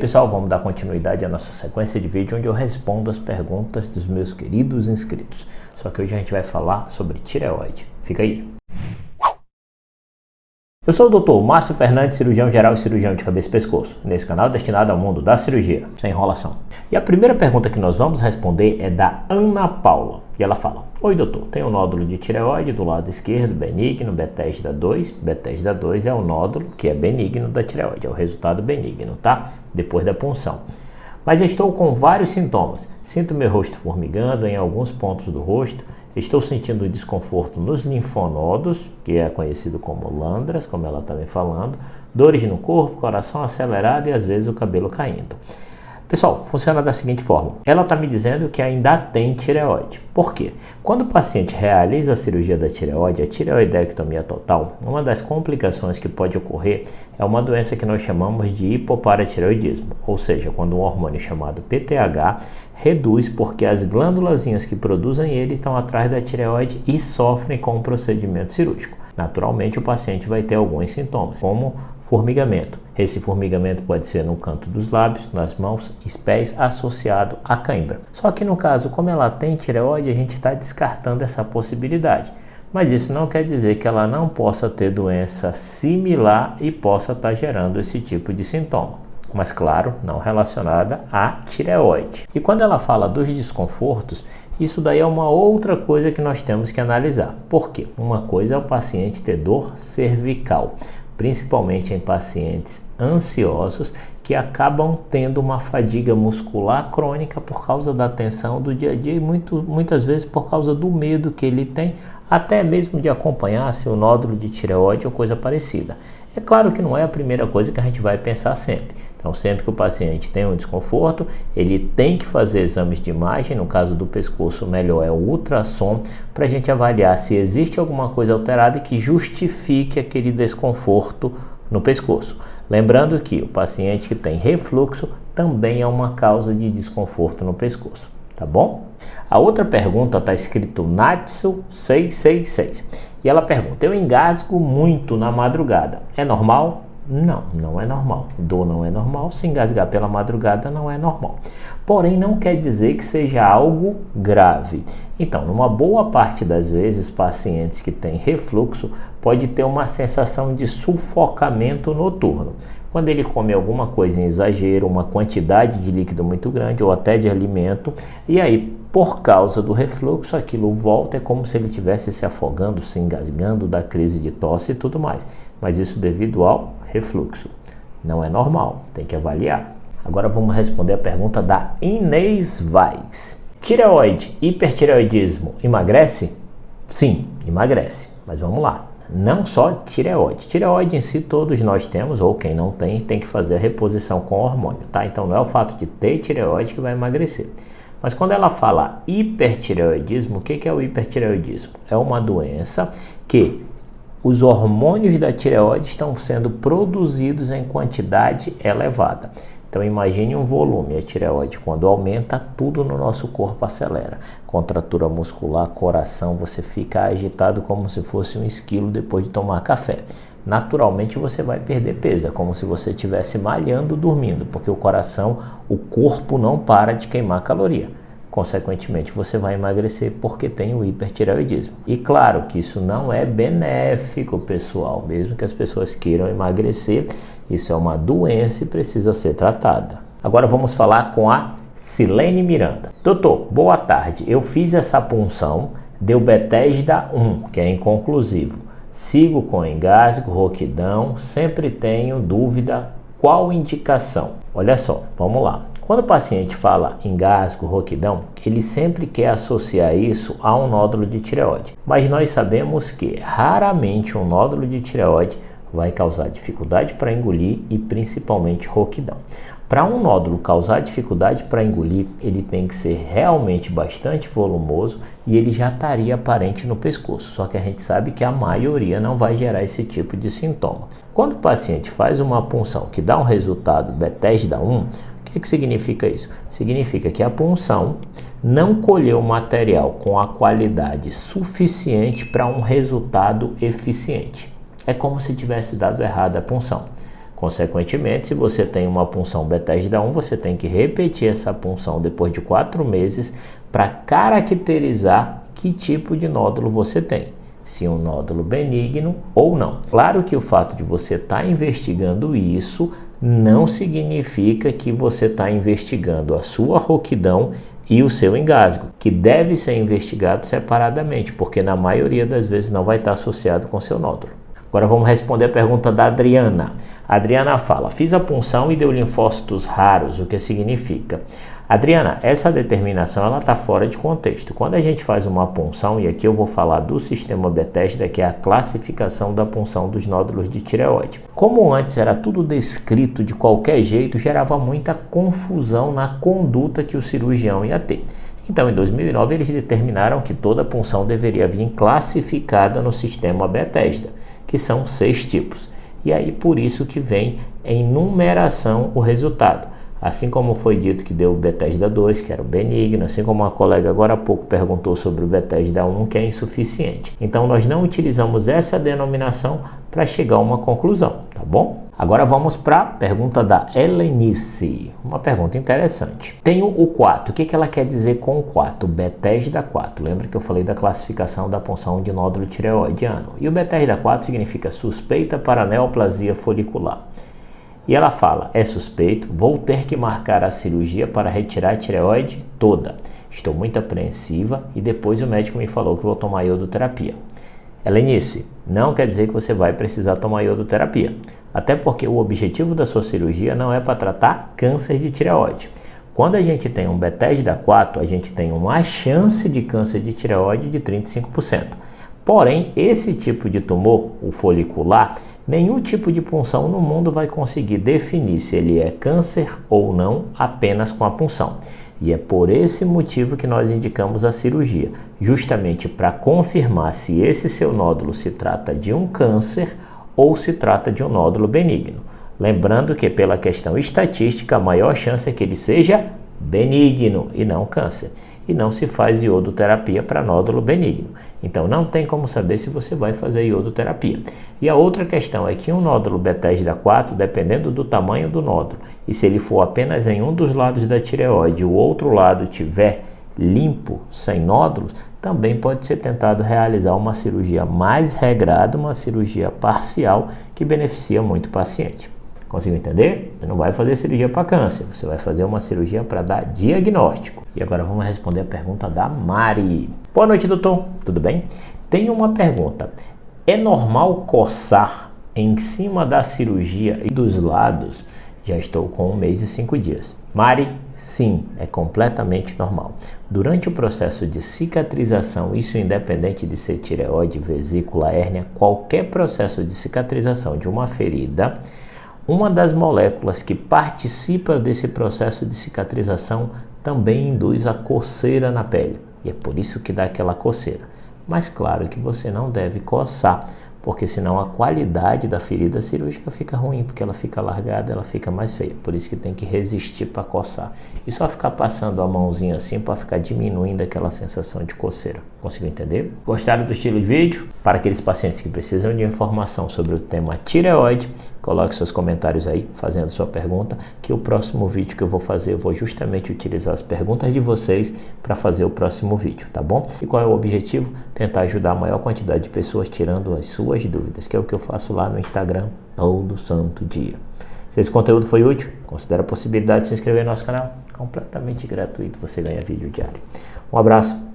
pessoal, vamos dar continuidade à nossa sequência de vídeo onde eu respondo as perguntas dos meus queridos inscritos. Só que hoje a gente vai falar sobre tireoide. Fica aí. Eu sou o Dr. Márcio Fernandes, cirurgião geral e cirurgião de cabeça e pescoço, nesse canal destinado ao mundo da cirurgia, sem enrolação. E a primeira pergunta que nós vamos responder é da Ana Paula. E ela fala: oi doutor, tenho um nódulo de tireoide do lado esquerdo, benigno, Bethesda 2. Bethesda 2 é o nódulo que é benigno da tireoide, é o resultado benigno, tá? Depois da punção. Mas estou com vários sintomas. Sinto meu rosto formigando em alguns pontos do rosto. Estou sentindo desconforto nos linfonodos, que é conhecido como lândras, como ela está me falando, dores no corpo, coração acelerado e às vezes o cabelo caindo. Pessoal, funciona da seguinte forma. Ela está me dizendo que ainda tem tireoide. Por quê? Quando o paciente realiza a cirurgia da tireoide, a tireoidectomia total, uma das complicações que pode ocorrer é uma doença que nós chamamos de hipoparatireoidismo, ou seja, quando um hormônio chamado PTH reduz porque as glândulazinhas que produzem ele estão atrás da tireoide e sofrem com o procedimento cirúrgico. Naturalmente, o paciente vai ter alguns sintomas, como formigamento. Esse formigamento pode ser no canto dos lábios, nas mãos e pés, associado à cãibra. Só que no caso, como ela tem tireoide, a gente está descartando essa possibilidade. Mas isso não quer dizer que ela não possa ter doença similar e possa estar gerando esse tipo de sintoma. Mas claro, não relacionada à tireoide. E quando ela fala dos desconfortos, isso daí é uma outra coisa que nós temos que analisar. Por quê? Uma coisa é o paciente ter dor cervical, principalmente em pacientes ansiosos que acabam tendo uma fadiga muscular crônica por causa da tensão do dia a dia e muitas vezes por causa do medo que ele tem, até mesmo de acompanhar seu nódulo de tireoide ou coisa parecida. É claro que não é a primeira coisa que a gente vai pensar sempre. Então, sempre que o paciente tem um desconforto, ele tem que fazer exames de imagem. No caso do pescoço, o melhor é o ultrassom, para a gente avaliar se existe alguma coisa alterada que justifique aquele desconforto no pescoço. Lembrando que o paciente que tem refluxo também é uma causa de desconforto no pescoço, tá bom? A outra pergunta está escrito Natsu 666 e ela pergunta: eu engasgo muito na madrugada, é normal? Não, não é normal. Dor não é normal, se engasgar pela madrugada não é normal. Porém, não quer dizer que seja algo grave. Então, numa boa parte das vezes, pacientes que têm refluxo pode ter uma sensação de sufocamento noturno. Quando ele come alguma coisa em exagero, uma quantidade de líquido muito grande ou até de alimento, e aí, por causa do refluxo, aquilo volta, é como se ele estivesse se afogando, se engasgando, da crise de tosse e tudo mais. Mas isso devido ao refluxo. Não é normal, tem que avaliar. Agora vamos responder a pergunta da Inês Vaz. Tireoide, hipertireoidismo, emagrece? Sim, emagrece. Mas vamos lá. Não só tireoide. Tireoide em si todos nós temos, ou quem não tem, tem que fazer a reposição com hormônio, tá? Então não é o fato de ter tireoide que vai emagrecer. Mas quando ela fala hipertireoidismo, o que é o hipertireoidismo? É uma doença que os hormônios da tireoide estão sendo produzidos em quantidade elevada. Então imagine um volume, a tireoide quando aumenta, tudo no nosso corpo acelera. Contratura muscular, coração, você fica agitado como se fosse um esquilo depois de tomar café. Naturalmente você vai perder peso, é como se você estivesse malhando, dormindo, porque o coração, o corpo não para de queimar caloria. Consequentemente, você vai emagrecer porque tem o hipertireoidismo. E claro que isso não é benéfico, pessoal. Mesmo que as pessoas queiram emagrecer, isso é uma doença e precisa ser tratada. Agora vamos falar com a Silene Miranda. Doutor, boa tarde. Eu fiz essa punção, deu Bethesda 1, que é inconclusivo. Sigo com engasgo, rouquidão, sempre tenho dúvida qual indicação. Olha só, vamos lá. Quando o paciente fala engasgo, rouquidão, ele sempre quer associar isso a um nódulo de tireoide. Mas nós sabemos que raramente um nódulo de tireoide vai causar dificuldade para engolir e principalmente rouquidão. Para um nódulo causar dificuldade para engolir, ele tem que ser realmente bastante volumoso e ele já estaria aparente no pescoço. Só que a gente sabe que a maioria não vai gerar esse tipo de sintoma. Quando o paciente faz uma punção que dá um resultado Bethesda 1, o que significa isso? Significa que a punção não colheu material com a qualidade suficiente para um resultado eficiente. É como se tivesse dado errado a punção. Consequentemente, se você tem uma punção Bethesda 1, você tem que repetir essa punção depois de 4 meses para caracterizar que tipo de nódulo você tem, se um nódulo benigno ou não. Claro que o fato de você estar investigando isso não significa que você está investigando a sua rouquidão e o seu engasgo, que deve ser investigado separadamente, porque na maioria das vezes não vai estar associado com seu nódulo. Agora vamos responder a pergunta da Adriana. A Adriana fala: fiz a punção e deu linfócitos raros, o que significa? Adriana, essa determinação está fora de contexto. Quando a gente faz uma punção, e aqui eu vou falar do sistema Bethesda, que é a classificação da punção dos nódulos de tireoide. Como antes era tudo descrito de qualquer jeito, gerava muita confusão na conduta que o cirurgião ia ter. Então, em 2009, eles determinaram que toda punção deveria vir classificada no sistema Bethesda, que são 6 tipos. E aí, por isso que vem em numeração o resultado. Assim como foi dito que deu o Bethesda 2, que era o benigno, assim como a colega agora há pouco perguntou sobre o Bethesda 1, que é insuficiente. Então, nós não utilizamos essa denominação para chegar a uma conclusão, tá bom? Agora vamos para a pergunta da Helenice, uma pergunta interessante. Tenho o 4, o que ela quer dizer com o 4? Bethesda 4, lembra que eu falei da classificação da punção de nódulo tireoidiano. E o Bethesda 4 significa suspeita para neoplasia folicular. E ela fala: é suspeito, vou ter que marcar a cirurgia para retirar a tireoide toda. Estou muito apreensiva e depois o médico me falou que vou tomar iodoterapia. Helenice, não quer dizer que você vai precisar tomar iodoterapia. Até porque o objetivo da sua cirurgia não é para tratar câncer de tireoide. Quando a gente tem um Bethesda 4, a gente tem uma chance de câncer de tireoide de 35%. Porém, esse tipo de tumor, o folicular, nenhum tipo de punção no mundo vai conseguir definir se ele é câncer ou não apenas com a punção. E é por esse motivo que nós indicamos a cirurgia, justamente para confirmar se esse seu nódulo se trata de um câncer ou se trata de um nódulo benigno. Lembrando que, pela questão estatística, a maior chance é que ele seja benigno e não câncer. E não se faz iodoterapia para nódulo benigno. Então não tem como saber se você vai fazer iodoterapia. E a outra questão é que um nódulo Bethesda 4, dependendo do tamanho do nódulo, e se ele for apenas em um dos lados da tireoide e o outro lado tiver limpo, sem nódulos, também pode ser tentado realizar uma cirurgia mais regrada, uma cirurgia parcial, que beneficia muito o paciente. Conseguiu entender? Você não vai fazer cirurgia para câncer, você vai fazer uma cirurgia para dar diagnóstico. E agora vamos responder a pergunta da Mari. Boa noite, doutor. Tudo bem? Tenho uma pergunta. É normal coçar em cima da cirurgia e dos lados? Já estou com 1 mês e 5 dias. Mari, sim, é completamente normal. Durante o processo de cicatrização, isso independente de ser tireoide, vesícula, hérnia, qualquer processo de cicatrização de uma ferida, uma das moléculas que participa desse processo de cicatrização também induz a coceira na pele. E é por isso que dá aquela coceira. Mas claro que você não deve coçar, porque senão a qualidade da ferida cirúrgica fica ruim, porque ela fica largada, ela fica mais feia. Por isso que tem que resistir para coçar. E só ficar passando a mãozinha assim para ficar diminuindo aquela sensação de coceira. Conseguiu entender? Gostaram do estilo de vídeo? Para aqueles pacientes que precisam de informação sobre o tema tireoide, coloque seus comentários aí, fazendo sua pergunta, que o próximo vídeo que eu vou fazer, eu vou justamente utilizar as perguntas de vocês para fazer o próximo vídeo, tá bom? E qual é o objetivo? Tentar ajudar a maior quantidade de pessoas tirando as suas dúvidas, que é o que eu faço lá no Instagram todo santo dia. Se esse conteúdo foi útil, considere a possibilidade de se inscrever no nosso canal, completamente gratuito, você ganha vídeo diário. Um abraço.